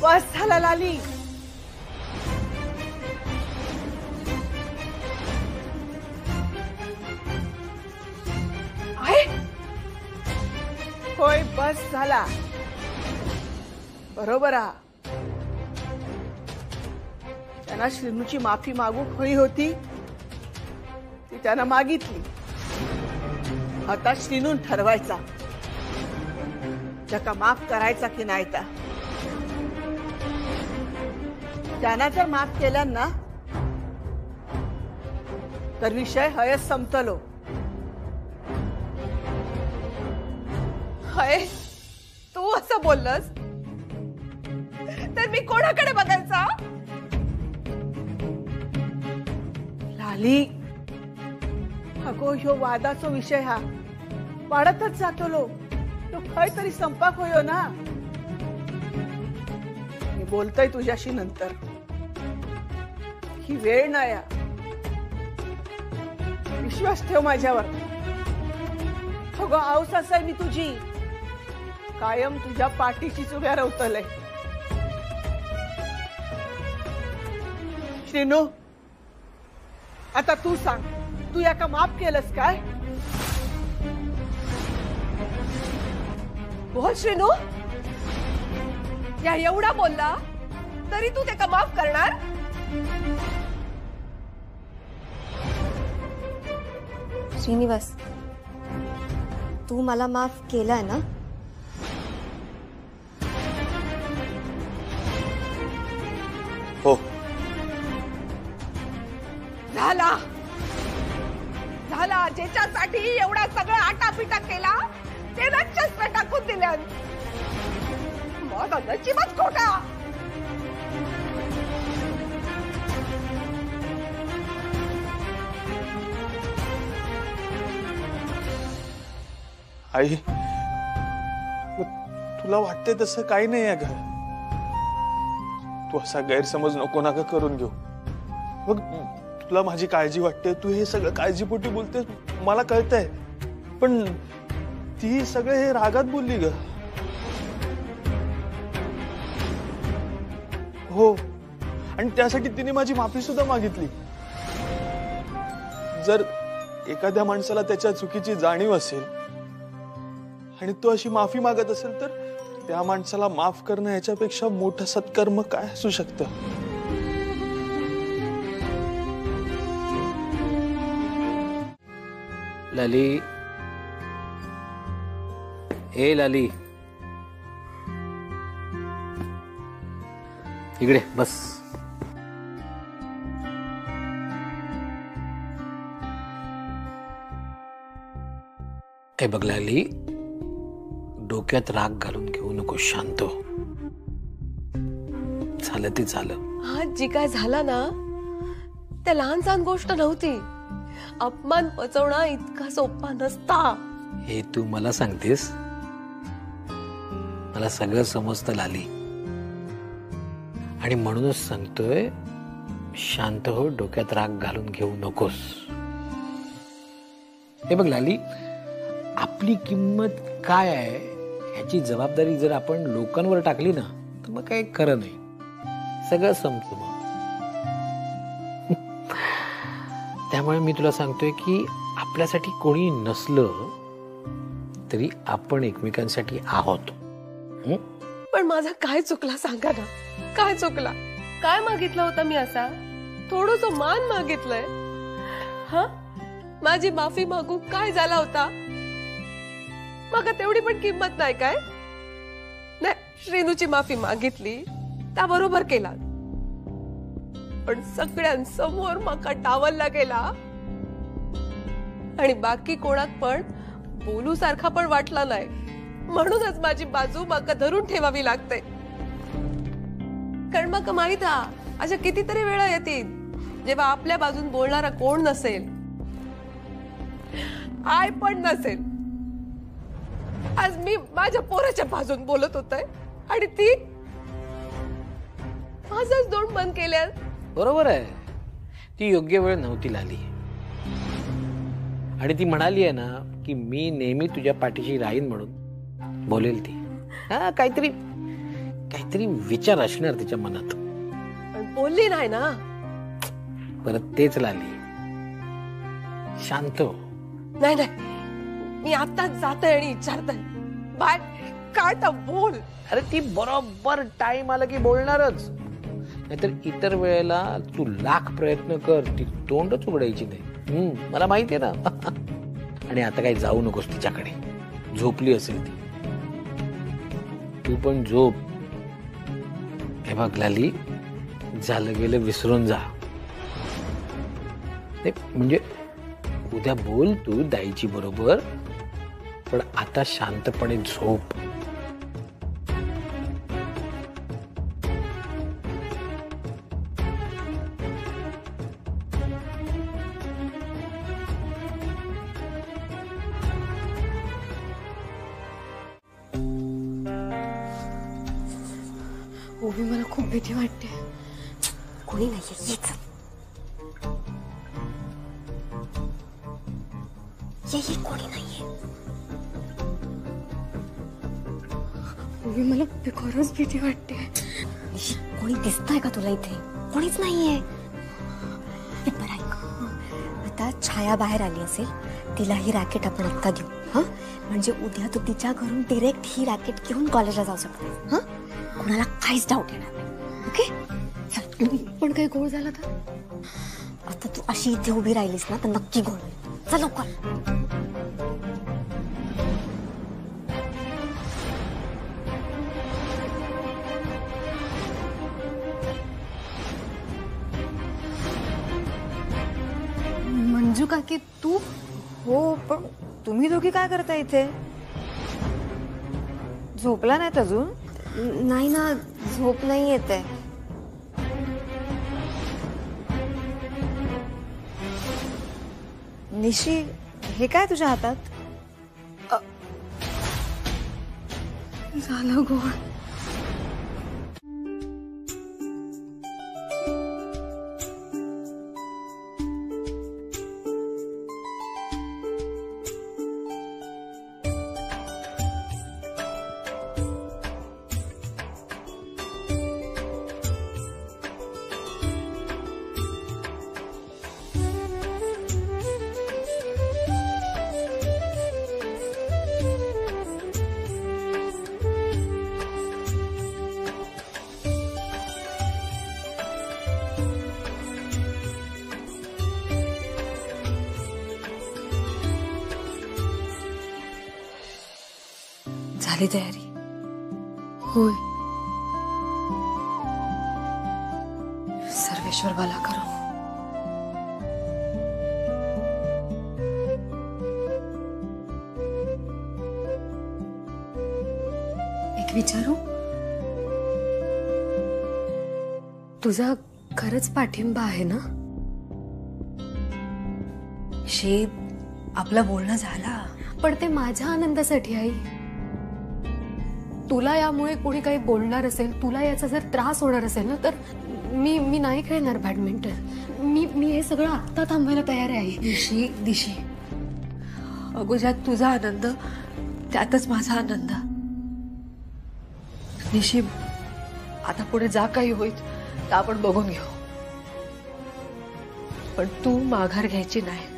बस झाला लाली. आहे होय बस झाला. बरोबर आ त्यांना श्रीनूची माफी मागू हवी होती ती त्यांना मागितली. आता श्रीनून ठरवायचा जका माफ करायचा की नाही. त्यांना जर माफ केलं ना तर विषय हयच संपतलो. हय तू असं बोललस तर मी कोणाकडे बघायचा. लाली अगो ह्यो वादाचो विषय हा वाढतच जातलो. तो खय तरी संपाक होयो ना. मी बोलतोय तुझ्याशी नंतर. ही वेळ नाही. विश्वास ठेव माझ्यावर. अगो आऊस असाय मी तुझी कायम तुझ्या पाठीशीच उभ्या राहतले. श्रीनू आता तू सांग तू याका माफ केलंस काय. बोल श्रीनू या एवढा बोलला तरी तू त्याला माफ करणार. श्रीनिवास तू मला माफ केलाय ना. हो झाला झाला. ज्याच्यासाठी एवढा सगळं आटापिटा केला ते चष्मे टाकून दिल्या. मग नशिबच खोटा. आई तुला वाटते तसं काही नाही आहे ग. तू असा गैरसमज नको नका करून घेऊ. बघ तुला माझी काळजी वाटते. तू हे सगळं काळजीपोटी बोलतेस मला कळतंय. पण ती सगळे हे रागात बोलली ग. हो आणि त्यासाठी तिने माझी माफी सुद्धा मागितली. जर एखाद्या माणसाला त्याच्या चुकीची जाणीव असेल आणि तो अशी माफी मागत असेल तर त्या माणसाला माफ करणं याच्यापेक्षा मोठं सत्कर्म काय असू शकतं. लाली ए लाली इकडे बस. ए बघ लाली डोक्यात राग घालून घेऊ नको. शांत हो. झालं ते झालं. आज जी काय झाला ना त्या लहान सहान गोष्ट नव्हती. अपमान पचवणं इतका सोपा नसता. हे तू मला सांगतेस. मला सगळं समजतं लाली आणि म्हणूनच सांगतोय शांत हो. डोक्यात राग घालून घेऊ नकोस. हे बघ लाली आपली किंमत काय आहे ह्याची जबाबदारी जर आपण लोकांवर टाकली ना तर मग काही खरं नाही. सगळं संपतं मग. त्यामुळे मी तुला सांगतोय की आपल्यासाठी कोणी नसलं तरी आपण एकमेकांसाठी आहोत. पण माझा काय चुकला सांगा ना. काय चुकला. काय मागितलं होतं मी असा. थोडंसं मान मागितलंय. हा माझी माफी मागू काय झाला होता. मग तेवढी पण किंमत नाही काय. नाही श्रीनूची माफी मागितली त्या बरोबर केला. पण सगळ्यांसमोर माका डावलला गेला आणि बाकी कोणाक पण बोलू सारखा पण वाटला नाही. म्हणूनच माझी बाजू माका धरून ठेवावी लागते. कारण मग माहित हा अशा कितीतरी वेळा येतील जेव्हा आपल्या बाजून बोलणारा कोण नसेल. आय पण नसेल. आज मी माझ्या पोराच्या बाजून बोलत होते आणि ती माझंच दोन बंद केल्या. बरोबर आहे. ती योग्य वेळ नव्हती लाली आणि ती म्हणाली आहे ना की मी नेहमी तुझ्या पाठीशी राहीन म्हणून. बोलेल ती. हा काहीतरी काहीतरी विचार असणार तिच्या मनात. पण बोलली नाही ना. परत तेच लाली, शांत हो. नाही नाही, मी आताच जाते आणि विचारते. बाय, काय तर बोल. अरे ती बरोबर टाइम आला की बोलणारच. नाहीतर इतर वेळेला तू लाख प्रयत्न कर, ती तोंडच उघडायची नाही. मला माहितीये ना. आणि आता काही जाऊ नकोस तिच्याकडे, झोपली असेल ती. तू पण झोप. हे बघ लाली, झालं गेलं विसरून जा. म्हणजे उद्या बोल तू दाईची बरोबर, पण आता शांतपणे झोप. ओवी, मला खूप भीती वाटते. कोणी नाहीये, येच ये, कोणी नाहीये. ओवी, मला खरंच भीती वाटते. कोणी दिसतंय का तुला इथे? कोणीच नाहीये. बरं ऐक, आता छाया बाहेर आली असेल, तिला ही रॅकेट आपण आत्ता देऊ. हा, म्हणजे उद्या तू तिच्या घरून डिरेक्ट ही रॅकेट घेऊन कॉलेजला जाऊ शकते. हा, कोणाला काहीच डाऊट येणार नाही. ओके, पण काही गोळ झाला तर? आता तू अशी इथे उभी राहिलीस ना तर नक्की गोळ होईल. चल लवकर. मंजू काकी, तू? हो, पण तुम्ही दोघी काय करता इथे? झोपला नाहीत अजून? नाही ना, झोप नाही येते. निशी, हे काय तुझ्या हातात? झालं गोळ. झाली तयारी? होय. सर्वेश्वर भला करो. एक विचारू? तुझा खरंच पाठिंबा आहे ना? शी, आपलं बोलणं झाला. पण ते माझ्या आनंदासाठी आई. तुला यामुळे कोणी काही बोलणार असेल, तुला याचा जर त्रास होणार असेल ना, तर मी नाही खेळणार बॅडमिंटन. मी हे सगळं आत्ता थांबायला तयार आहे. दिशी, अगो, ज्यात तुझा आनंद त्यातच माझा आनंद. निशी, आता पुढे जा काही होईल तर आपण बघून घेऊ, पण तू माघार घ्यायची नाही.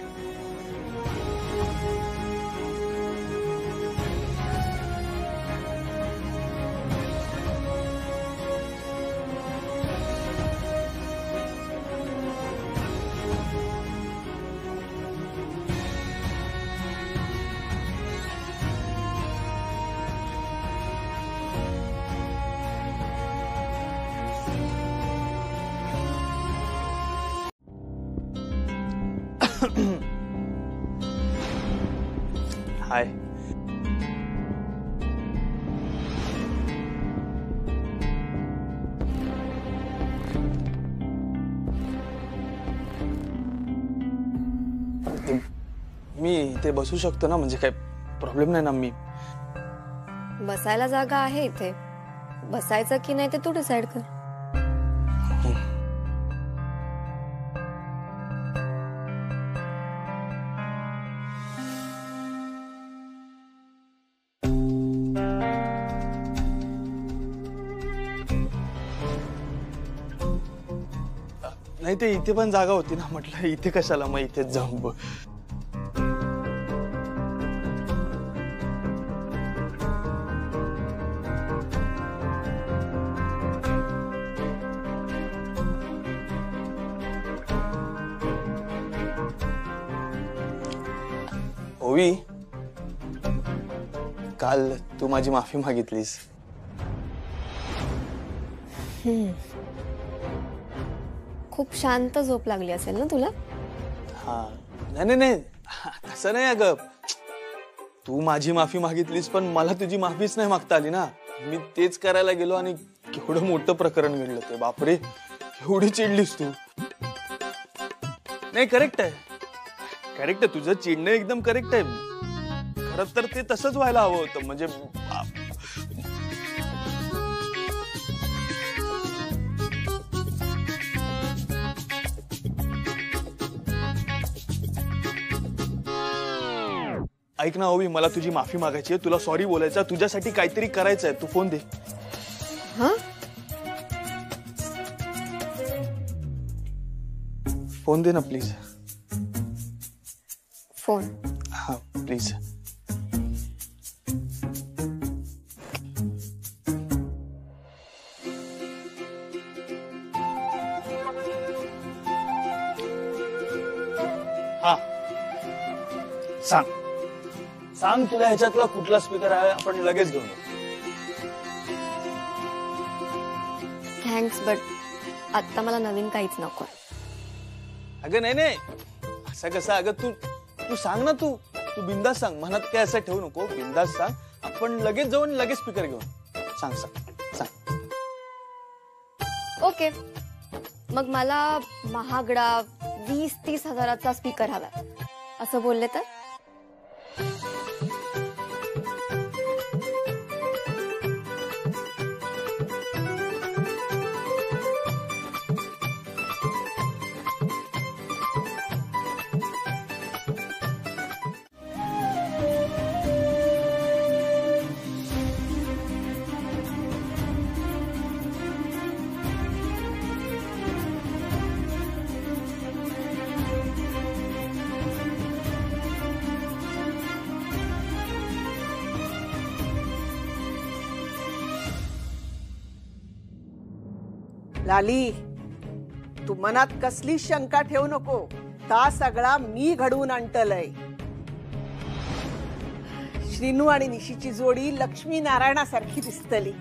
हाय. मी इथे बसू शकतो ना? म्हणजे काय प्रॉब्लेम नाही ना? मी बसायला जागा आहे इथे. बसायचं की नाही ते तू डिसाइड कर. नाही ते इथे पण जागा होती ना, म्हटलं इथे कशाला, मग इथेच जाऊन बघ. ओवी, काल तू माझी माफी मागितलीस. खूप शांत झोप लागली असेल ना तुला? हा, नाही नाही तसं नाही अगं. तू माझी माफी मागितलीस पण मला तुझी माफीच नाही मागता आली ना. मी तेच करायला गेलो आणि केवढं मोठं प्रकरण घडलं ते. बापरे, एवढी चिडलीस तू. नाही, करेक्ट आहे, करेक्ट आहे, तुझं चिडणं एकदम करेक्ट आहे. खरं तर ते तसंच व्हायला हवं होतं. म्हणजे ऐक ना ओवी, मला तुझी माफी मागायची आहे, तुला सॉरी बोलायचं, तुझ्यासाठी काहीतरी करायचं आहे. तू फोन दे. हा, फोन दे ना प्लीज. फोन. हा प्लीज. हा, सांग सांग, तुला ह्याच्यातला कुठला स्पीकर आहे, आपण लगेच घेऊन येऊ. थँक्स, बट आता मला नवीन काहीच नको. अगं नाही नाही, असं कसं, अगं तू तू सांग ना, तू तू बिंदास सांग, मनात काय असं ठेवू नको, बिंदास सांग, आपण लगेच जाऊन लगेच स्पीकर घेऊन. सांग सांग सांग. ओके, मग मला महागडा 20-30 हजाराचा स्पीकर हवा असं बोलले तर? लाली, तू मनात कसली शंका ठेवू नको. ता सगळा मी घडवून आणतलय. श्रीनू आणि निशीची जोडी लक्ष्मी नारायणासारखी दिसतली.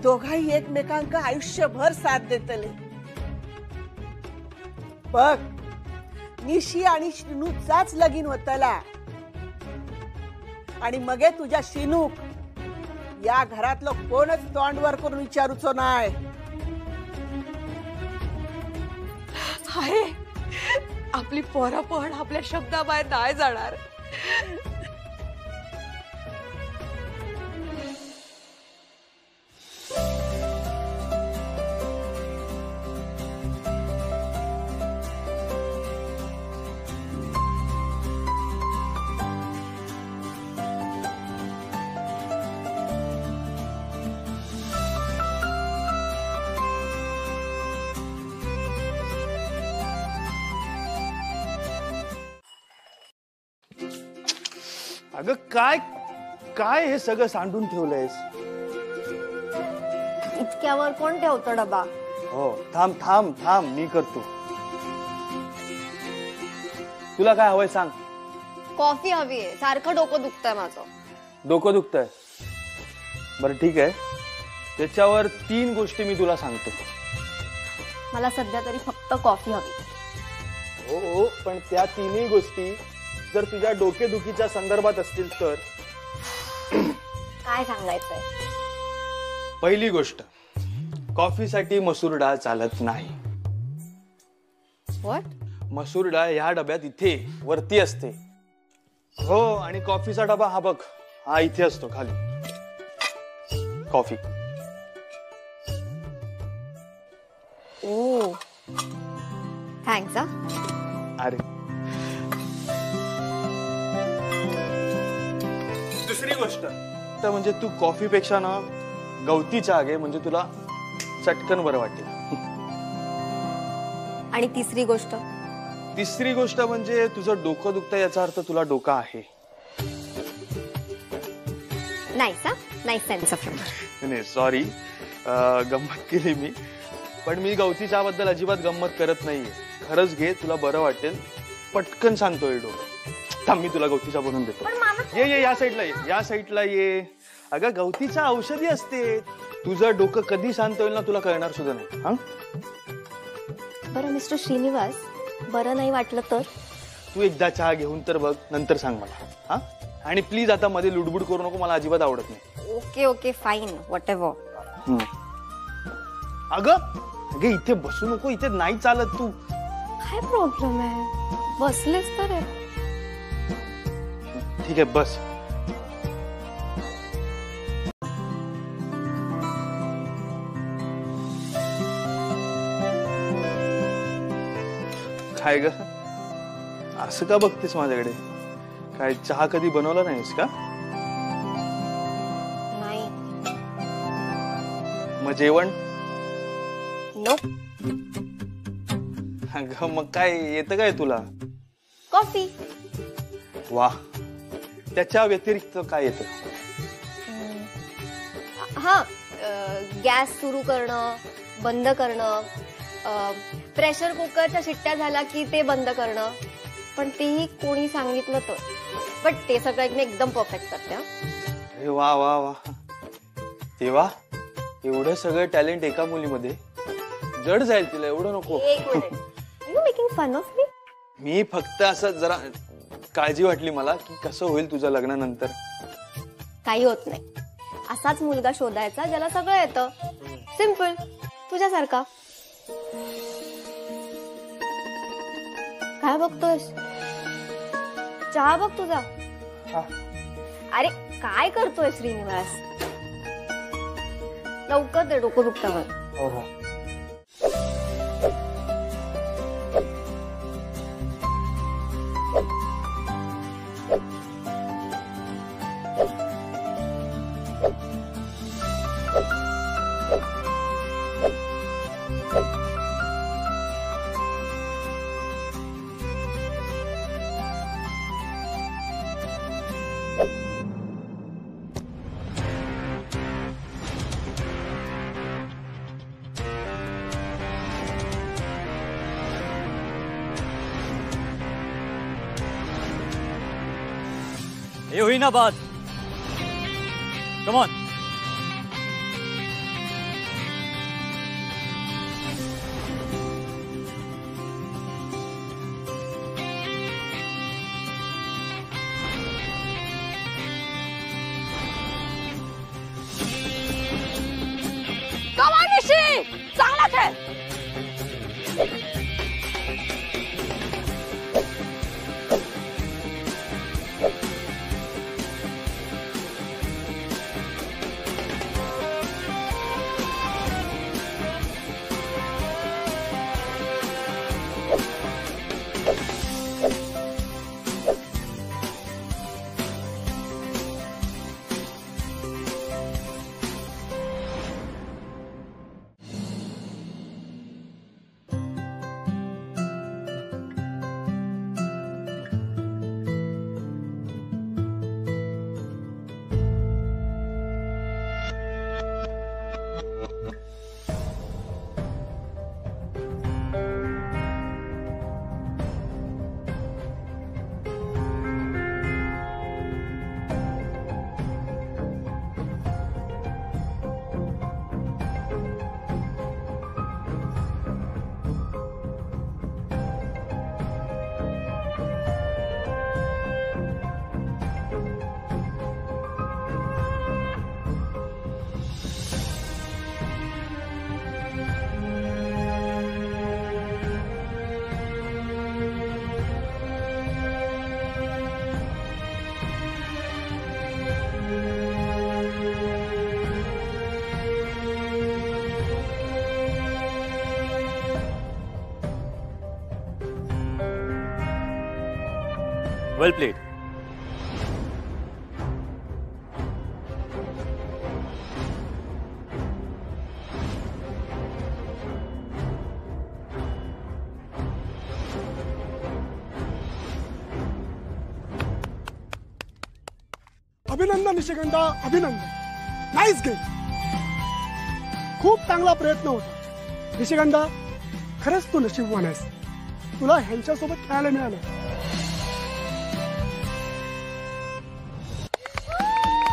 दोघाही एकमेकांका आयुष्यभर साथ देतले. बघ, निशी आणि श्रीनूचाच लगीन होतला आणि मगे तुझ्या श्रीनूक या घरातलं कोणच तोंडवर करून विचारूचो नाही. आहे, आपली पोरं पण आपल्या शब्दाबाहेर नाही जाणार. अगं काय काय हे सगळं सांडून ठेवलंयस? इतक्यावर कोण ठेवतो डबा? हो, थांब थांब थांब, मी करतो. तुला काय हवंय सांग. कॉफी हवी आहे, सारखं डोकं दुखतंय माझं. डोकं दुखतंय? बरं ठीक आहे, त्याच्यावर 3 गोष्टी मी तुला सांगतो. मला सध्या तरी फक्त कॉफी हवी. हो हो, पण त्या 3ही गोष्टी जर तुझ्या डोकेदुखीच्या संदर्भात असतील तर? काय सांगायचंय? पहिली गोष्ट, कॉफीसाठी मसूर डाळ चालत नाही. व्हॉट? मसूर डाळ ह्या डब्यात इथे वरती असते. हो, आणि कॉफीचा डबा हा बघ, हा इथे असतो खाली. कॉफी. ओ, थँक्स. अरे, दुसरी गोष्ट तर म्हणजे तू कॉफी पेक्षा ना गवती चहा घे, म्हणजे तुला चटकन बरं वाटेल. आणि तिसरी गोष्ट? तिसरी गोष्ट म्हणजे तुझं डोकं दुखतं याचा अर्थ तुला डोकं आहे. नाही सेन्स ऑफ ह्युमर. नाही सॉरी, गंमत केली मी. पण मी गवती चहाबद्दल अजिबात गंमत करत नाहीये. खरंच घे, तुला बरं वाटेल. पटकन सांगतोय डोकं. थांब मी तुला गवती चहा बनवून देतो. ये या साईडला ये, या साईडला ये. अगं गवती चहा औषधी असते. तुझं डोकं कधी शांत होईल ना तुला कळणार सुद्धा नाही. हा बरं मिस्टर श्रीनिवास, बरं नाही वाटलं तर? तू एकदा चहा घेऊन तर बघ, नंतर सांग मला. हा आणि प्लीज आता मध्ये लुडबुड करू नको, मला अजिबात आवडत नाही. Okay fine, what ever. अगं इथे बसू नको, इथे नाही चालत. तू काय प्रॉब्लेम आहे? बसलेच तर आहे. ठीक आहे बस. काय ग, असं का बघतेस माझ्याकडे? काय चहा कधी बनवला नाहीस का? नाही. मग जेवण? नो. अगं मग काय येतं काय तुला? कॉफी. वा, त्याच्या व्यतिरिक्त काय येतं? हा, गॅस सुरू करणं, बंद करणं, प्रेशर कुकरच्या शिट्ट्या झाला की ते बंद करणं. पण तेही कोणी सांगितलं तर. पण ते सगळं मी एकदम परफेक्ट करते. अरे वा वा वा. तेव्हा एवढं सगळं टॅलेंट एका मुलीमध्ये? जड जाईल तिला, एवढं नको. एक minute, you making fun of me? मी फक्त असं जरा काळजी वाटली मला की कसं होईल तुझं लग्नानंतर. काही होत नाही. असाच मुलगा शोधायचा ज्याला सगळं येतं. सिम्पल, तुझ्यासारखा. काय बघतोयस? चहा बघ तुझा. अरे काय करतोय श्रीनिवास? लवकर दे, डोकं दुखतं मला. ये हुई ना बात. Come on. चांगला खेळ. Well played. अभिनंदन निशिगंधा, अभिनंदन. Nice game. खूप चांगला प्रयत्न होता निशिगंधा. खरंच तू नशीबवान आहेस, तुला ह्यांच्यासोबत खेळायला मिळालं.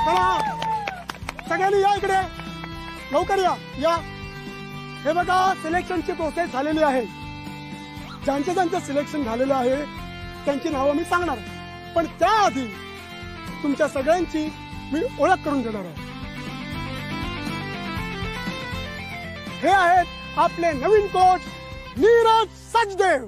चला सगळ्यांनी या इकडे, लवकर या. या हे बघा, सिलेक्शनची प्रोसेस झालेली आहे. ज्यांचं सिलेक्शन झालेलं आहे त्यांची नावं मी सांगणार, पण त्याआधी तुमच्या सगळ्यांची मी ओळख करून देणार आहे. हे आहेत आपले नवीन कोच नीरज सचदेव.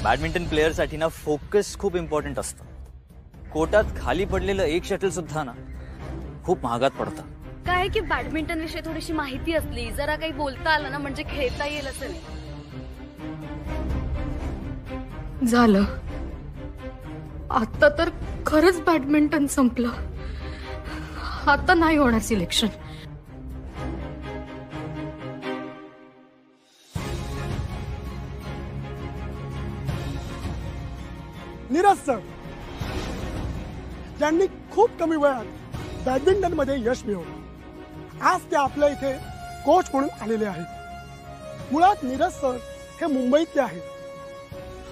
बॅडमिंटन प्लेअरसाठी ना फोकस खूप इम्पॉर्टंट असतं. कोर्टात खाली पडलेलं एक शटल सुद्धा ना खूप महागात पडतं. काय की बॅडमिंटन विषयी थोडीशी माहिती असली, जरा काही बोलता आलं ना, म्हणजे खेळता येईल असं नाही. झालं आता तर खरंच बॅडमिंटन संपलं. आता नाही होणार सिलेक्शन. नीरज सर, ज्यांनी खूप कमी वयात बॅडमिंटन मध्ये यश मिळवलं, आज ते आपल्या इथे कोच म्हणून आलेले आहेत. मुळात नीरज सर हे मुंबईतले आहेत.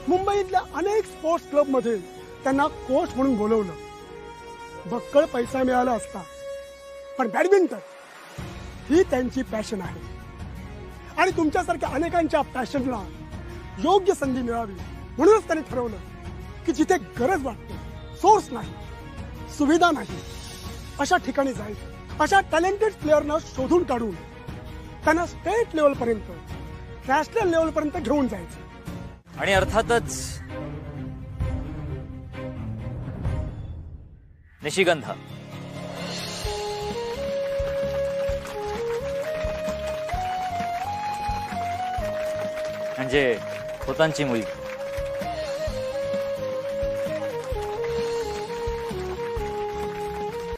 मुंबईतल्या अनेक स्पोर्ट्स क्लब मध्ये त्यांना कोच म्हणून बोलवलं. बक्कळ पैसा मिळाला असता, पण बॅडमिंटन ही त्यांची पॅशन आहे. आणि तुमच्यासारख्या अनेकांच्या पॅशनला योग्य संधी मिळावी म्हणूनच त्यांनी ठरवलं की जिथे गरज वाटते, सोर्स नाही, सुविधा नाही, अशा ठिकाणी जाईल. अशा टॅलेंटेड प्लेअरना शोधून काढून त्यांना स्टेट लेवल पर्यंत, नॅशनल लेवल पर्यंत घेऊन जायचं. आणि अर्थातच निशिगंधा. म्हणजे पोतांची मुलगी.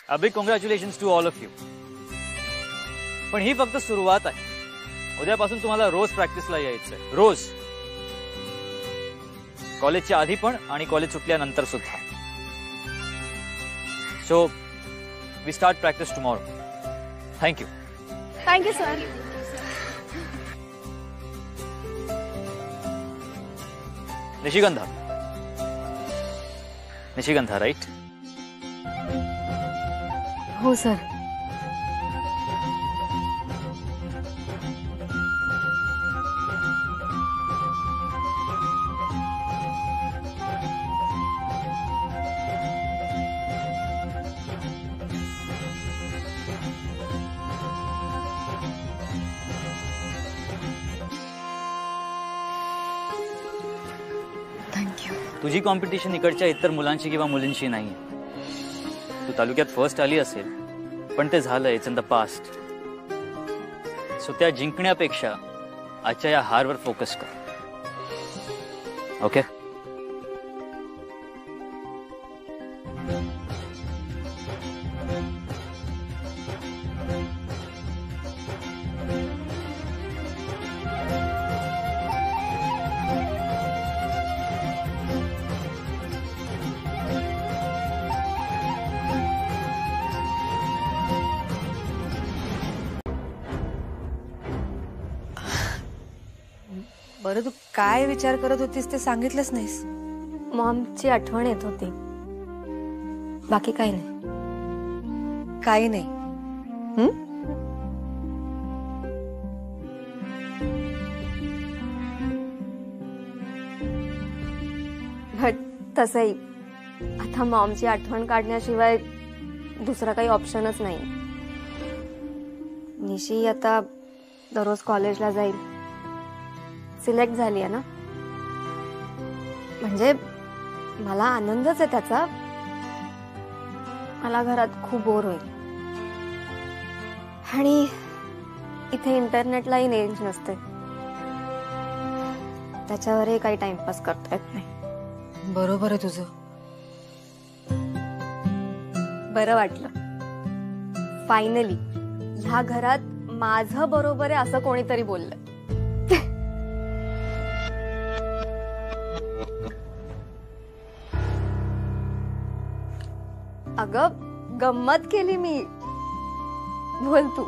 A big congratulations to all of you. पण ही फक्त सुरुवात आहे. उद्यापासून तुम्हाला रोज प्रॅक्टिसला यायचंय, रोज. कॉलेजच्या आधी पण आणि कॉलेज सुटल्यानंतर सुद्धा. So we start practice tomorrow. Thank you. Thank you sir. Nishigandha. Nishigandha, right? हो सर. थँक्यू. तुझी कॉम्पिटिशन इकडच्या इतर मुलांशी किंवा मुलींशी नाही. तू तालुक्यात फर्स्ट आली असेल, पण ते झालं. It's in the past. So त्या जिंकण्यापेक्षा आजच्या या हारवर फोकस कर. ओके? बरं, तू काय विचार करत होतीस ते सांगितलंच नाहीस. मॉमची आठवण येत होती, बाकी काही नाही. काही नाही. बट तसंही आता मॉमची आठवण काढण्याशिवाय दुसरा काही ऑप्शनच नाही. निशी आता दररोज कॉलेजला जाईल. सिलेक्ट झाली आहे ना, म्हणजे मला आनंदच आहे त्याचा. मला घरात खूप बोर होईल. आणि इथे इंटरनेटलाही रेंज नसते, त्याच्यावरही काही टाइमपास करता येत नाही. बरोबर आहे तुझं. बरं वाटलं फायनली ह्या घरात माझं बरोबर आहे असं कोणीतरी बोललं. अगं गंमत केली मी. बोल तू.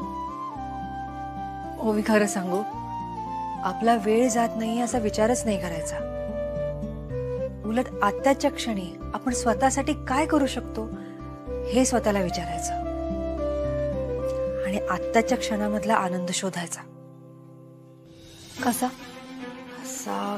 हो, मी खरं सांगू, आपला वेळ जात नाही असा विचारच नाही करायचा. उलट आत्ताच्या क्षणी आपण स्वतःसाठी काय करू शकतो हे स्वतःला विचारायचं आणि आत्ताच्या क्षणामधला आनंद शोधायचा. कसा? असा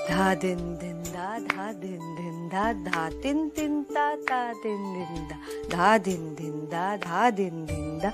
धा दिन दिन धा दिन दिन धा तिन तिन ता दिन दिन धा दिन दिन धा दिन दिन दा.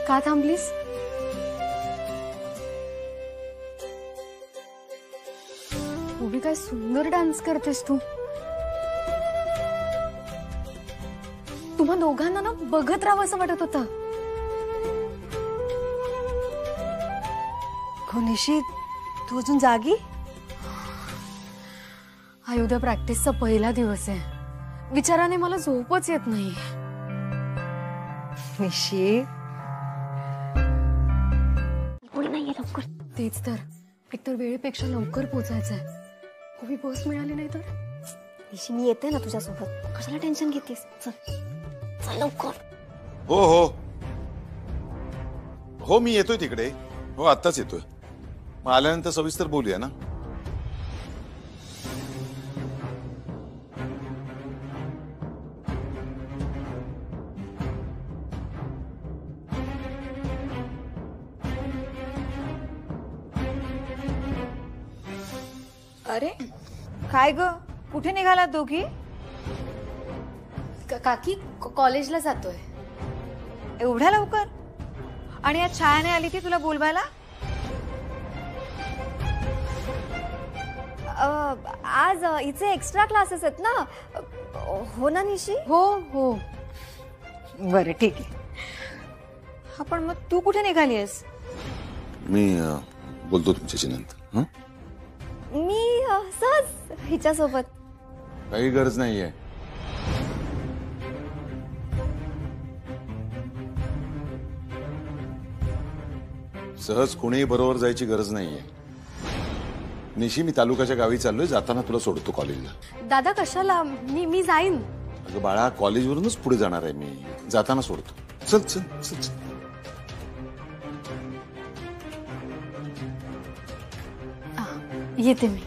का थांबलीस? उभी काय सुंदर डान्स करतेस तू. तुम्हा दोघांना ना बघत राहावं असं वाटत होतं. निशी, तू अजून जागी? हा उद्या प्रॅक्टिसचा पहिला दिवस आहे. विचाराने मला झोपच येत नाही. निशी, कोणी नाहीये लवकर. तेच तर, एकतर वेळेपेक्षा लवकर पोहोचायचंय. उभी बस मिळाली नाही तर. निशी, मी येते ना तुझ्यासोबत. कशाला टेन्शन घेतेस? चल चल लवकर. हो हो हो, मी येतोय तिकडे. हो, आत्ताच येतोय. मग आल्यानंतर सविस्तर बोलूया ना. अरे काय ग, कुठे निघालात दोघी? काकी कॉलेजला जातोय. एवढ्या लवकर? आणि आज छायाने आली ती तुला बोलवायला? आज इथे एक्स्ट्रा क्लासेस आहेत ना. हो ना निशी? हो हो, बरं ठीक आहे. हा, पण मग तू कुठे निघाली आहेस? मी बोलतो तुमच्याशी नंतर. हं? मी सहज हिच्यासोबत. काही गरज नाहीये. सहज कोणीही बरोबर जायची गरज नाहीये. निशी, मी तालुक्याच्या गावी चाललोय. जाताना तुला सोडतो कॉलेजला. दादा कशाला? मी जाईन. अगं बाळा, कॉलेजवरूनच पुढे जाणार आहे मी. जाताना सोडतो. चल चल चल चल. येते मी.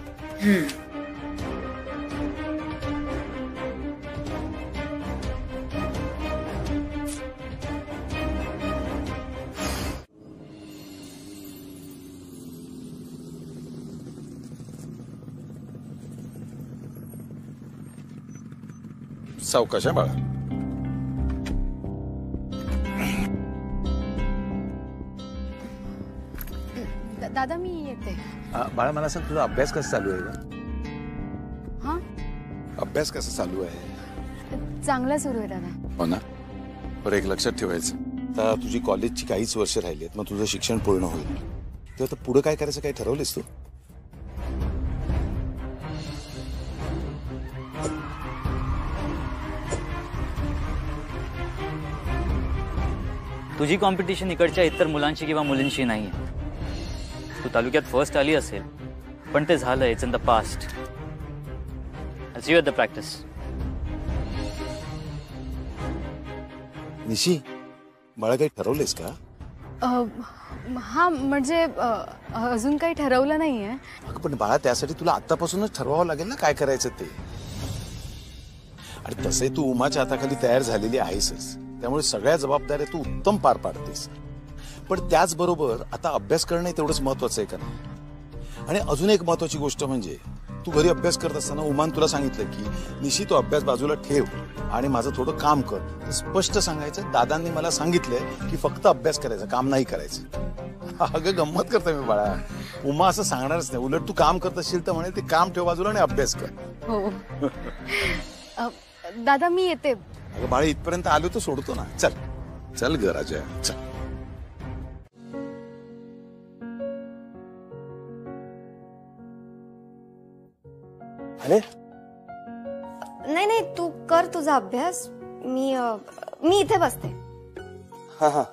सावकाश आहे बाळा. दादा मी येते. बाळा मला सांग, तुझा अभ्यास कसा चालू आहे का? हा, अभ्यास कसा चालू आहे? चांगला सुरू आहे दादा. हो ना. बरं, एक लक्षात ठेवायचं, आता तुझी कॉलेजची काहीच वर्ष राहिली आहेत, मग तुझं शिक्षण पूर्ण होईल. तेव्हा पुढे काय करायचं, काही ठरवलेस तू? तुझी कॉम्पिटिशन इकडच्या इतर मुलांशी किंवा मुलींशी नाही. तू तालुक्यात फर्स्ट आली असेल, पण ते झालं. It's in the past. See you at the practice. Nishi, बाळा काही ठरवलेस का? हा म्हणजे अजून काही ठरवलं नाहीये. अगं पण बाळा, त्यासाठी तुला आतापासूनच ठरवावं लागेल ना काय करायचं ते. आणि तसे तू उमाच्या हाताखाली तयार झालेली आहेसच, त्यामुळे सगळ्या जबाबदाऱ्या तू उत्तम पार पाडतेस. पण त्याचबरोबर आता अभ्यास करणं तेवढंच महत्वाचं आहे का नाही? आणि अजून एक महत्वाची गोष्ट म्हणजे, तू घरी अभ्यास करत असताना उमान तुला सांगितलं की निशी तो अभ्यास बाजूला ठेव आणि माझं थोडं काम कर. तर स्पष्ट सांगायचं, दादांनी मला सांगितलंय की फक्त अभ्यास करायचा, काम नाही करायचं. अगं गंमत करतोय मी बाळा. उमा असं सांगणारच नाही, उलट तू काम करत असशील तर म्हणे ते काम ठेव बाजूला आणि अभ्यास कर. हो. दादा मी येते. अगं बाळा, इथपर्यंत आलो तर सोडतो ना. चल चल ग राजा, चल. अरे नाही नाही, तू कर तुझा अभ्यास. मी इथे बसते. हा हा.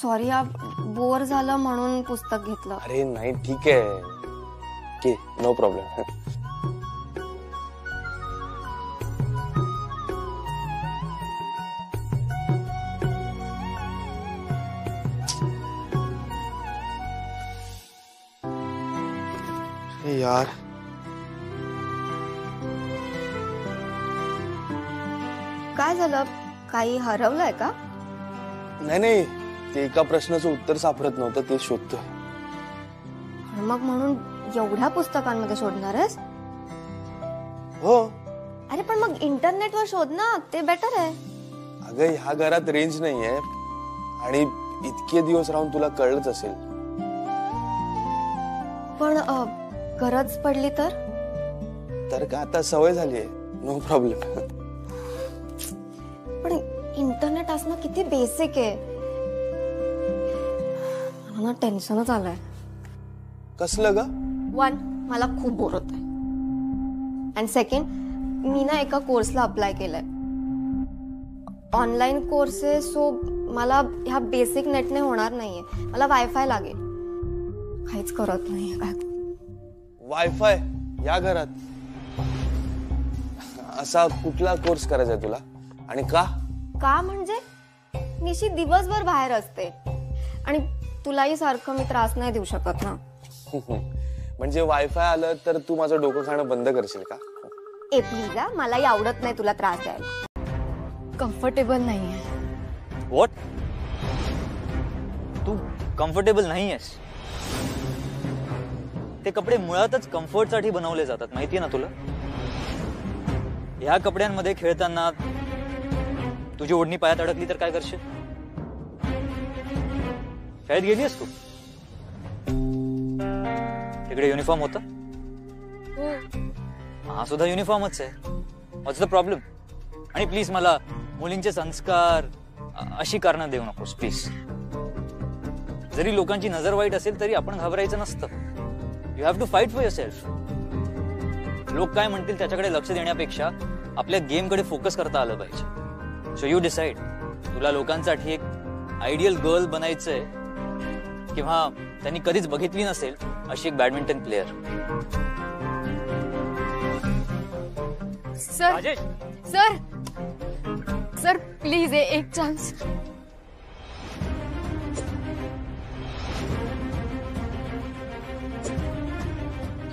सॉरी, बोर झालं म्हणून पुस्तक घेतलं. अरे नाही, ठीक आहे की, नो प्रॉब्लेम. यार काय झालं? काही हरवलंय का? नाही नाही, ते एका प्रश्नाचं उत्तर सापडत नव्हतं, ते शोधतोय. मग म्हणून एवढ्या पुस्तकांमध्ये शोधणार आहेस? हो. अरे पण मग इंटरनेटवर शोध ना, ते बेटर आहे. अगं ह्या घरात रेंज नाहीये आणि इतके दिवस राहून तुला कळलंच असेल. पण गरज पडली तर का आता सवय झालीये, नो प्रॉब्लेम. पण इंटरनेट असणं किती बेसिक आहे. मला टेन्शनच आलंय. कसलं ग? 1, मला खूप बोर होत आहे. अँड सेकंड, मी ना एका कोर्सला अप्लाय केलाय. ऑनलाईन कोर्स आहे, सो मला ह्या बेसिक नेटने होणार नाहीये. मला वायफाय लागेल. काहीच करत नाहीये. काय वायफाय या घरात? असा कुठला कोर्स करायचा आहे तुला आणि का? का म्हणजे निशी दिवसभर बाहेर असते आणि तुलाही सारखं मी त्रास नाही देऊ शकत ना. म्हणजे वायफाय आलं तर तू माझं डोकं खाणं बंद करशील का? ए प्लीज, मलाही आवडत नाही तुला त्रास द्यायला. कम्फर्टेबल नाहीये. व्हॉट? तू कम्फर्टेबल नाही आहेस? ते कपडे मुळातच कम्फर्टसाठी बनवले जातात, माहितीये ना तुला? ह्या कपड्यांमध्ये खेळताना तुझी ओढणी पायात अडकली तर काय करशील? शाळेत गेलीस तू? तिकडे युनिफॉर्म होता? हा सुद्धा युनिफॉर्मच आहे. व्हॉट्स द प्रॉब्लेम? आणि प्लीज मला मुलींचे संस्कार अशी कारणं देऊ नकोस प्लीज. जरी लोकांची नजर वाईट असेल तरी आपण घाबरायचं नसतं. You have to fight for yourself. लोक काय म्हणतील त्याच्याकडे लक्ष देण्यापेक्षा आपल्या गेमकडे फोकस करता आलं पाहिजे. So you decide. तुला लोकांसाठी एक आयडियल गर्ल बनायचंय किंवा त्यांनी कधीच बघितली नसेल अशी एक badminton player. Sir sir sir please एक चान्स.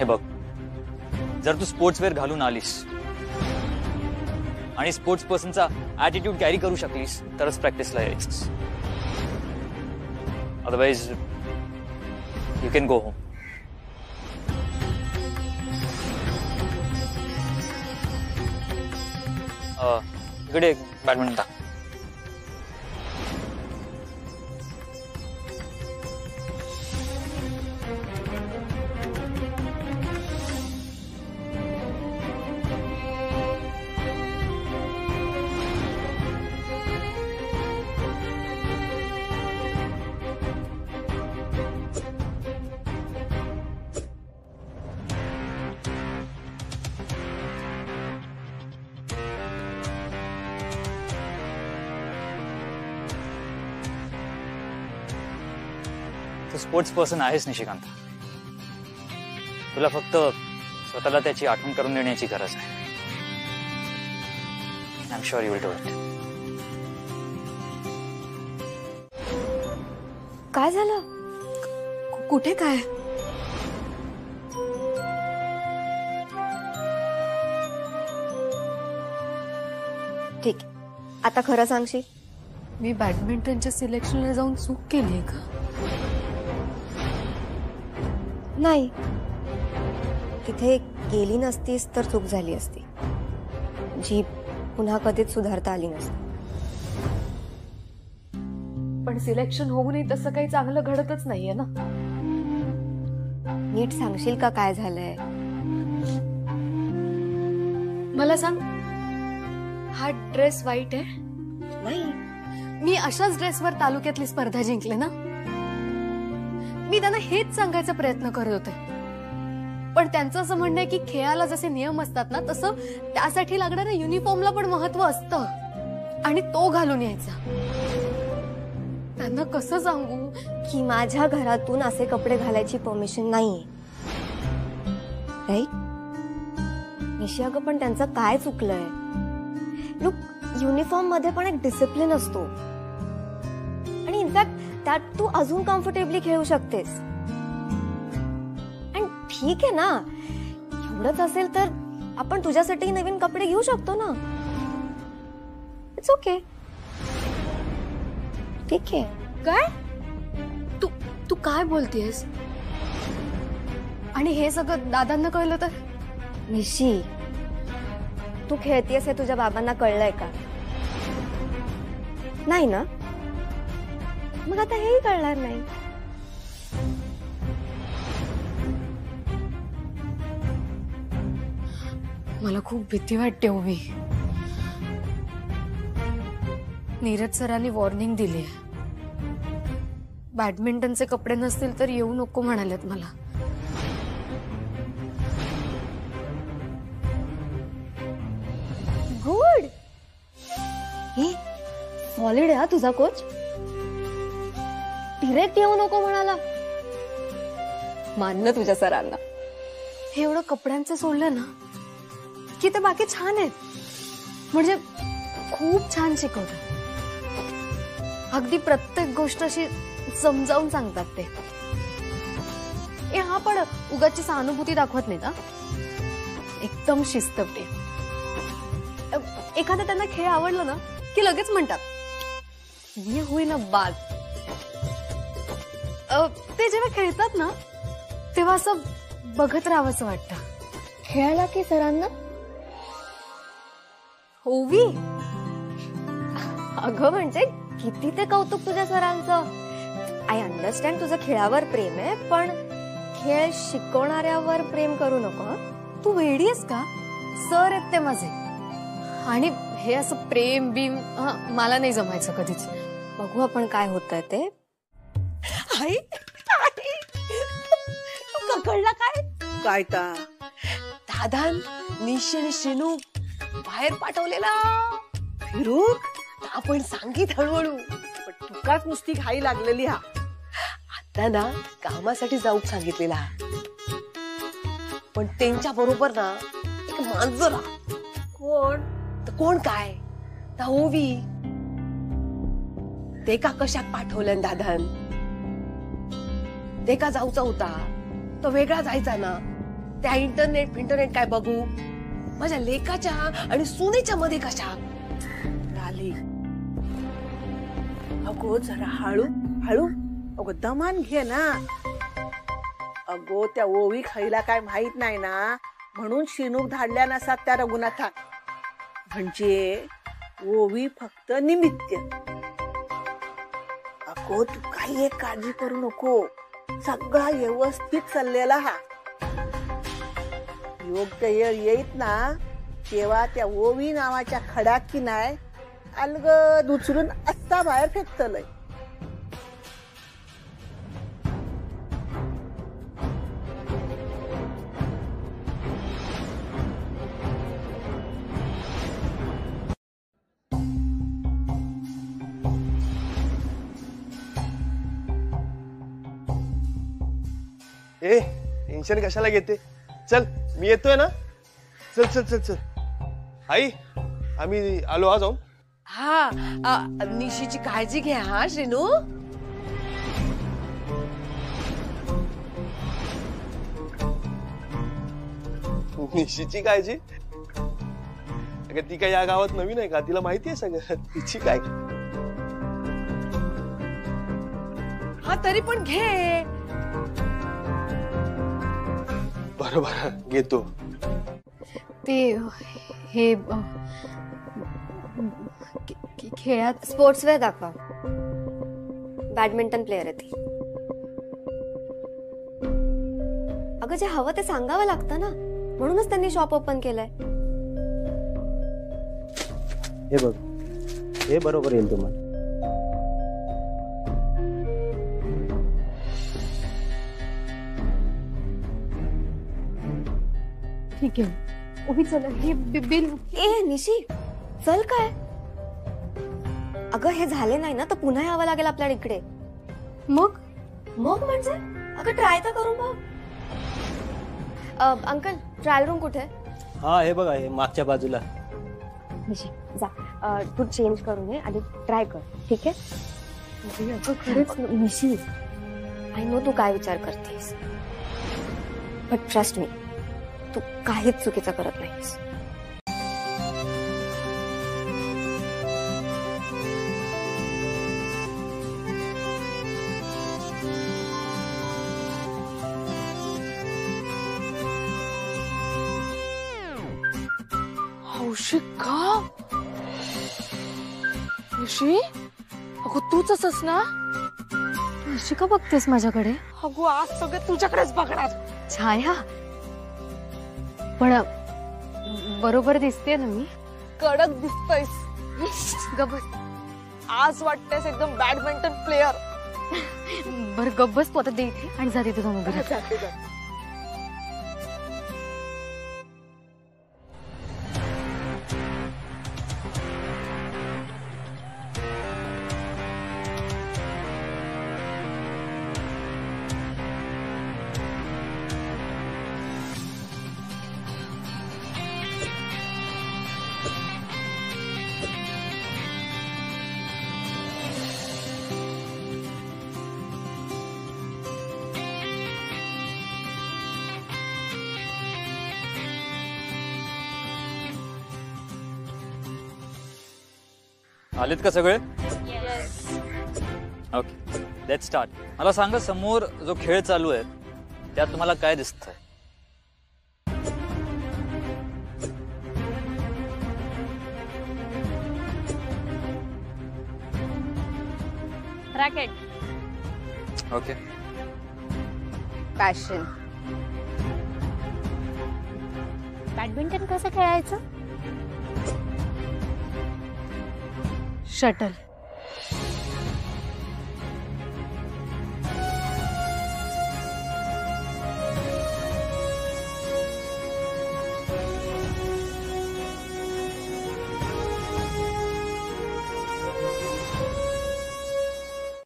हे बघ, जर तू स्पोर्ट्स वेअर घालून आलीस आणि स्पोर्ट्स पर्सनचा ऍटिट्यूड कॅरी करू शकलीस तरच प्रॅक्टिसला यायचंस. Otherwise you can go home. इकडे बॅडमिंटन टाक. तू स्पोर्ट्स पर्सन आहेस निशिकांत. तुला फक्त स्वतःला त्याची आठवण करून देण्याची गरज आहे. I am sure you will do it. काय झालं? कुठे काय? ठीक, आता खरं सांगशील? मी बॅडमिंटनच्या सिलेक्शनला जाऊन चूक केली का? नाही, तिथे गेली नसतीस तर चूक झाली असती, जी पुन्हा कधीच सुधारता आली नसती. पण सिलेक्शन होऊनही तसं काही चांगलं घडतच नाहीये ना. नीट सांगशील का काय झालंय? मला सांग, हा ड्रेस वाईट आहे? नाही, मी अशाच ड्रेसवर तालुक्यातली स्पर्धा जिंकले ना. मी त्यांना हेच सांगायचा प्रयत्न करत होते, पण त्यांचं असं म्हणणं आहे की खेळाला जसे नियम असतात ना तसं त्यासाठी लागणाऱ्या युनिफॉर्मला पण महत्व असतं आणि तो घालून यायचा. त्यांना कसं सांगू की माझ्या घरातून असे कपडे घालायची परमिशन नाहीये, राईट? निशी, अगं पण त्यांचं काय चुकलंय? लुक, युनिफॉर्म मध्ये पण एक डिसिप्लिन असतो आणि इनफॅक्ट त्यात तू अजून कम्फर्टेबली खेळू शकतेस. आणि ठीक आहे ना, एवढंच असेल तर आपण तुझ्यासाठी नवीन कपडे घेऊ शकतो ना. It's okay. ठीक आहे. काय तू काय बोलतेस? आणि हे सगळं दादांना कळलं तर? निशी, तू खेळतेस हे तुझ्या बाबांना कळलंय का? नाही ना, मग आता हेही कळणार नाही. मला खूप भीती वाटते ओवी. नीरज सरांनी वॉर्निंग दिली, बॅडमिंटनचे कपडे नसतील तर येऊ नको म्हणालेत मला. गुड. हे सॉलिड आहे तुझा कोच. डिरेक्ट येऊ नको म्हणाला. मानलं तुझ्या सरांना. हे एवढं कपड्यांचं सोडलं ना की ते बाकी छान आहेत. म्हणजे खूप छान शिकवतात. अगदी प्रत्येक गोष्ट अशी समजावून सांगतात ते. हा पण उगाची सहानुभूती दाखवत नाही का? एकदम शिस्तप्रिय. एखादा त्यांना खेळ आवडला ना की लगेच म्हणतात मी होईना बाद. ते जेव्हा खेळतात ना तेव्हा असं बघत राहावंसं वाटतं. खेळायला की सरांना? ओवी, अगं म्हणजे किती ते कौतुक तुझ्या सरांचं. आय अंडरस्टँड तुझं खेळावर प्रेम आहे, पण खेळ शिकवणाऱ्यावर प्रेम करू नको. तू वेडी आहेस का? सर आहेत ते माझे. आणि हे असं प्रेम बीम मला नाही जमायचं कधीच. बघू आपण काय होतंय ते. आई, तू कळला काय? काय ता दादा निशी आणि शिनू बाहेर पाठवलेला फिरूक. आपण सांगित हळूहळू. पण तुकाच नुसती घाई लागलेली. हा आता ना कामासाठी जाऊ सांगितलेला, पण त्यांच्या बरोबर ना एक मांजर. कोण? तर कोण काय? ता ओवी. ते का कशात पाठवलं दादान? ते का जाऊचा होता तो वेगळा जायचा ना. त्या इंटरनेट काय बघू? माझ्या लेकाच्या आणि सुनेच्या मध्ये कशा? लाली, अगो जरा हळू हळू, अगो दमान घे ना. अगो त्या ओवी खाईला काय माहित नाही ना, म्हणून शिनूक धाडल्या नसात त्या रघुनाथात. म्हणजे ओवी फक्त निमित्त. अगो तू काही एक काळजी करू नको, सगळा व्यवस्थित चाललेला हा. योग्य वेळ येईत ना तेव्हा त्या ओवी नावाच्या खड्यात की नाही अलगद उचलून आत्ता बाहेर फेकतलंय. ए टेन्शन कशाला घेते, चल मी येतोय ना. चल चल चल चल. आई आम्ही आलो हा जाऊन. हा निशीची काळजी घ्या हा श्रीनू. निशीची काळजी? अगं ती काय या गावात नवीन आहे का? तिला माहिती आहे सगळं. तिची काय? हा तरी पण घे. बरोबर घेतो. ते हे खेळात स्पोर्ट्सवेअर दाखवा. बॅडमिंटन प्लेअर आहे ती. अगं जे हवं ते सांगावं लागतं ना, म्हणूनच त्यांनी शॉप ओपन केलंय. हे बघ, हे बरोबर येईल तुम्हाला. ठीक आहे. उभी चल. हे बिल. ए निशी चल. काय अगं हे झाले नाही ना तर पुन्हा यावं लागेल आपल्याला इकडे. मग मग म्हणजे अगं ट्राय तर करू बघ. अंकल ट्रायल रूम कुठे? हा हे बघा, हे मागच्या बाजूला. निशी जा, तू चेंज करून ये आणि ट्राय कर. ठीक आहे? अगं खरंच निशी, आय नो तू काय विचार करतेस, बट ट्रस्ट मी, तू काहीच चुकीचं करत नाहीस. हौशिका, निशी अगो तूच असस ना? अशी का बघतेस माझ्याकडे? अगो आज सगळे तुझ्याकडेच बघणार. छाया, पण बरोबर दिसते ना मी? कडक दिसतोयस. गबस, आज वाटतेस एकदम बॅडमिंटन प्लेअर. बर गब्बस तू आता दे आणि जा तिथे जाऊन उभी राहा. आलेत का सगळे? Okay, let's start. मला सांगा, समोर जो खेळ चालू आहे त्यात तुम्हाला काय दिसतंय? रॅकेट. ओके. पॅशन. बॅडमिंटन कसं खेळायचं? शटल.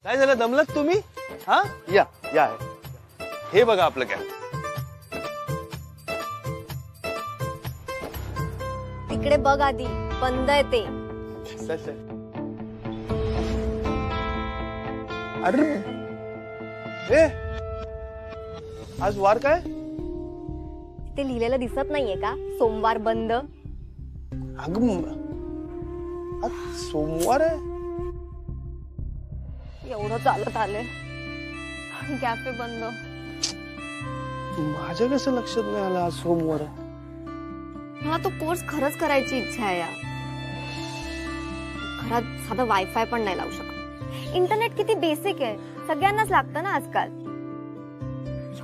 काय झालं, दमलत तुम्ही? हा या या. हे बघा आपलं काय. तिकडे बघ आधी, बंद आहे ते. अरे ए, आज वार काय? ते लिहिलेलं दिसत नाहीये का? सोमवार बंद. अगं आज सोमवार आहे. एवढं चालत आले, कॅफे बंद. माझ्या कसं लक्षात नाही आलं आज सोमवार आहे. मला तो कोर्स खरंच करायची इच्छा आहे यार. घरात साधा वायफाय पण नाही लावू शकत. इंटरनेट किती बेसिक आहे, सगळ्यांनाच लागतं ना आजकाल.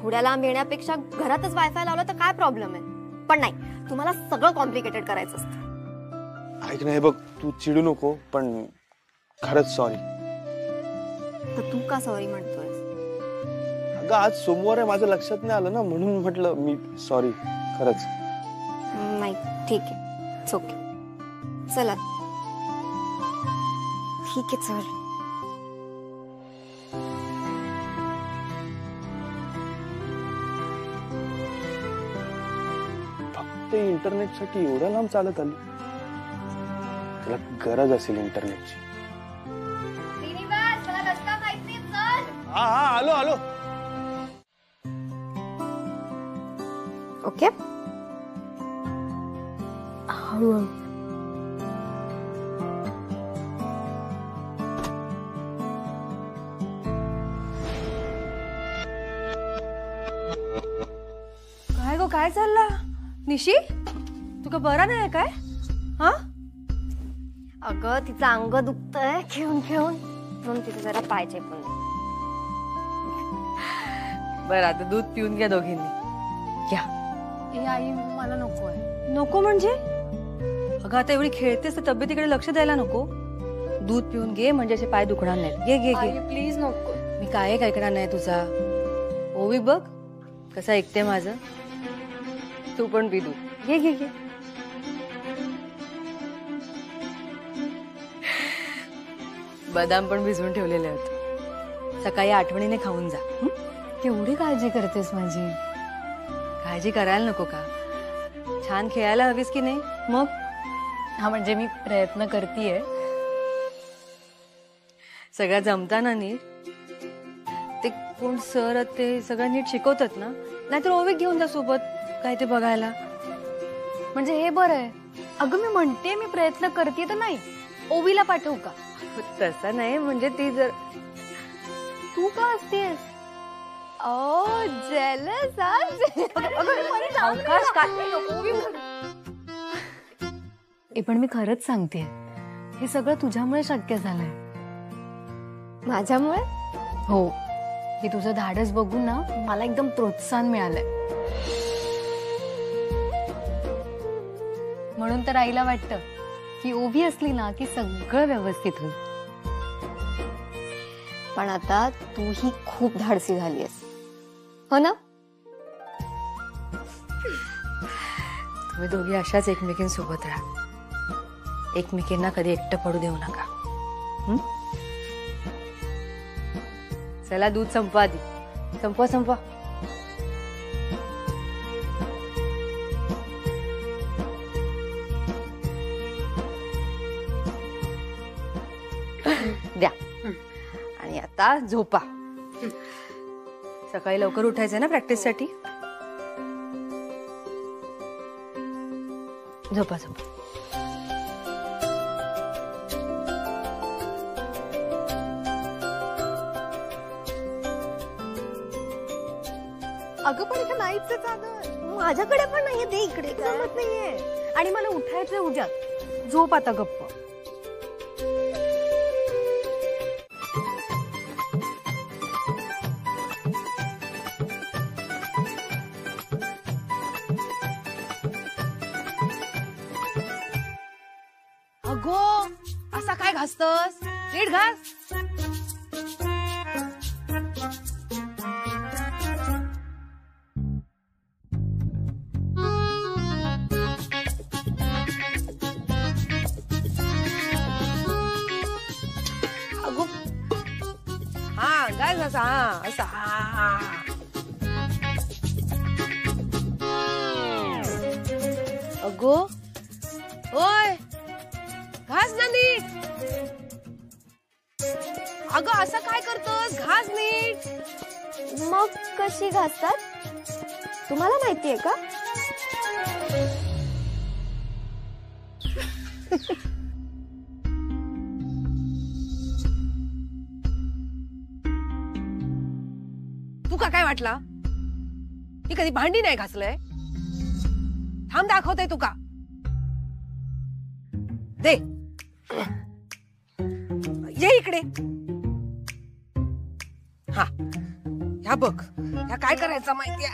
एवढ्या लांब येण्यापेक्षा घरातच वायफाय लावलं तर काय प्रॉब्लेम आहे. पण नाही, तुम्हाला सगळं कॉम्प्लिकेटेड करायचं असतं. ऐक नाही बघ, तू चिडू नको, पण खरंच सॉरी. तर तू का सॉरी म्हणतोय? अगं आज सोमवार आहे, माझं लक्षात नाही आलं ना, म्हणून म्हटलं मी सॉरी. खरंच नाही, ठीक आहे, इट्स ओके. चला ठीक आहे, चल. फक्त इंटरनेटसाठी एवढ्या लांब चालत आली. तुला गरज असेल इंटरनेटची. हा हा, आलो आलो. ओके, हळूहळू. काय गो, काय चालला? निशी, तुका बरा नाही काय? हा, अगं तिचं अंग दुखतंय खेळून खेळून, म्हणून तिथे जरा पाय चेपून. बरं, आता दूध पिऊन घ्या दोघींनी. घ्या. ए आई, मला नको आहे. नको म्हणजे? अगं आता एवढी खेळतेस तर तब्येतीकडे लक्ष द्यायला नको. दूध पिऊन घे, म्हणजे असे पाय दुखणार नाहीत. घे घे घे. प्लीज नको. मी काय ऐकणार नाही तुझा. ओवी बघ कसं ऐकते माझं. तू पण पी दूध. घे घे घे. बदाम पण भिजवून ठेवलेले आहेत, सकाळी आठवणीने खाऊन जा. केवढी काळजी करतेस माझी. काळजी करायला नको का? छान खेळायला हवीस की नाही मग? हा, म्हणजे मी प्रयत्न करतेय. सगळ्या जमताना नीट. ते कोण सर ते सगळं नीट शिकवतात ना, नाहीतर ओवी घेऊन जा सोबत काय ते बघायला. म्हणजे हे बरं आहे. अगं मी म्हणते मी प्रयत्न करते तर नाही, ओवीला पाठवू का? तसं नाही, म्हणजे ती जर तू का असतेस? ओ जेलस. पण मी खरंच सांगते, हे सगळं तुझ्यामुळे शक्य झालंय. माझ्यामुळे? हो, हे तुझं धाडस बघून ना मला एकदम प्रोत्साहन मिळालंय. म्हणून तर आईला वाटतं की ओवी असली ना की सगळं व्यवस्थित होईल. पण आता तूही खूप धाडसी झालीयस, हो ना? तुम्ही दोघी अशाच एकमेकींसोबत राहा. एकमेकींना कधी एकटं पडू देऊ नका. चला दूध संपवा आधी. संपवा संपवा. द्या. आणि आता झोपा. सकाळी लवकर उठायचंय ना प्रॅक्टिससाठी. झोपा झोपा. अगं पण इथे नाहीच आहे चादर. माझ्याकडे पण नाहीये, ते इकडे जमत नाहीये. आणि मला उठायचंय उद्या. झोप आता गप्प. अगो असा काय घासतस? नीट घास. अगो हा काय घासा. हा असा. हा अगो ओय घास ना नीट. अगं असं काय करतोस? घास नीट. मग कशी घासतात तुम्हाला माहितीये का? तुका काय वाटला मी कधी भांडी नाही घासलंय थांब दाखवते तुका दे ये इकडे हा ह्या बघ ह्या काय करायचं माहितीये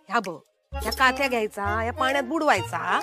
ह्या बघ ह्या काथ्या घ्यायचा या पाण्यात बुडवायचा